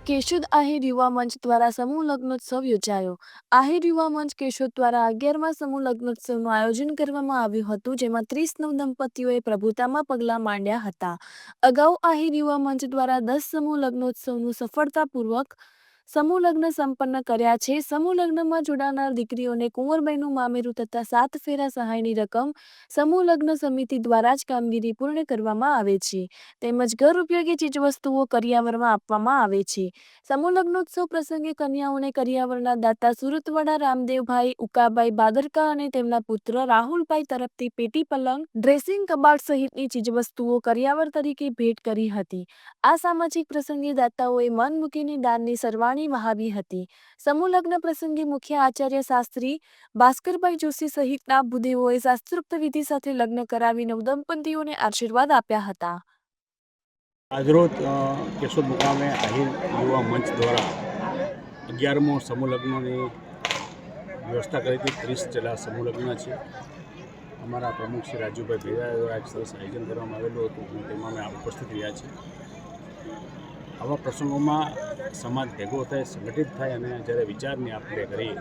કેશોદ આહિર યુવા મંચ દ્વારા સમૂહ લગ્નોત્સવ યોજાયો। આહિર યુવા મંચ કેશોદ દ્વારા 11મા સમૂહ લગ્નોત્સવનું આયોજન કરવામાં આવ્યું હતું, જેમાં 30 નવદંપતીઓએ પ્રભુતામાં પગલાં માંડ્યા હતા। અગાઉ આહિર યુવા મંચ દ્વારા 10 સમૂહ લગ્નોત્સવનું સફળતાપૂર્વક સમૂહ લગ્ન સંપન્ન કર્યા છે। સમૂહ લગ્નમાં જોડાનાર દીકરીઓને કુંવરબાઈનું મામેરું તથા 7 ફેરા સહાયની રકમ સમૂહ લગ્ન સમિતિ દ્વારા જ કામગીરી પૂર્ણ કરવામાં આવે છે, તેમજ ઘર ઉપયોગી ચીજવસ્તુઓ કરિયાવરમાં આપવામાં આવે છે। સમૂહ લગ્નોત્સવ પ્રસંગે કન્યાઓને કરિયાવરના દાતા સુરતવાડા રામદેવભાઈ ઉકાભાઈ બાદરકા અને તેમના પુત્ર રાહુલભાઈ તરફથી પેટી પલંગ, ડ્રેસિંગ કબાટ સહિતની ચીજવસ્તુઓ કરિયાવર તરીકે ભેટ કરી હતી। આ સામાજિક પ્રસંગે દાતાઓએ મન મૂકીને દાનની સરવાણી વહાવી હતી। સમૂહ લગ્ન પ્રસંગે મુખ્ય આચાર્ય શાસ્ત્રી ભાસ્કરભાઈ જોશી સહિતના ભૂદેવોએ શાસ્ત્રોક્ત વિધિ સાથે લગ્ન કરાવી નવદંપતીઓને આશીર્વાદ આપ્યા હતા। આજરોજ કેશોદ મુકામે આહિર યુવા મંચ દ્વારા 11મો સમૂહ લગ્નની વ્યવસ્થા કરી હતી। 30 જેટલા સમૂહ લગ્ન છે। અમારા પ્રમુખ શ્રી રાજુભાઈ ભેરા દ્વારા એક સરસ આયોજન કરવામાં આવેલું હતું અને તેમાં અમે ઉપસ્થિત રહ્યા છીએ। આવા પ્રસંગોમાં સમાજ ભેગો થાય, સંગઠિત થાય અને જ્યારે વિચારની આપણે કરીએ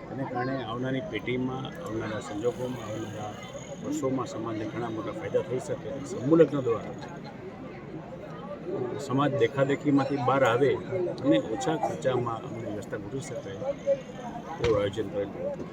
તેને કારણે આવનારી પેઢીમાં, આવનારા સંજોગોમાં, આવનારા વર્ષોમાં સમાજને ઘણા મોટા ફાયદા થઈ શકે। સમૂહ લગ્ન દ્વારા સમાજ દેખાદેખીમાંથી બહાર આવે અને ઓછા ખર્ચામાં અમને વ્યવસ્થા ગોઠવી શકાય તેવું આયોજન કરેલું હતું।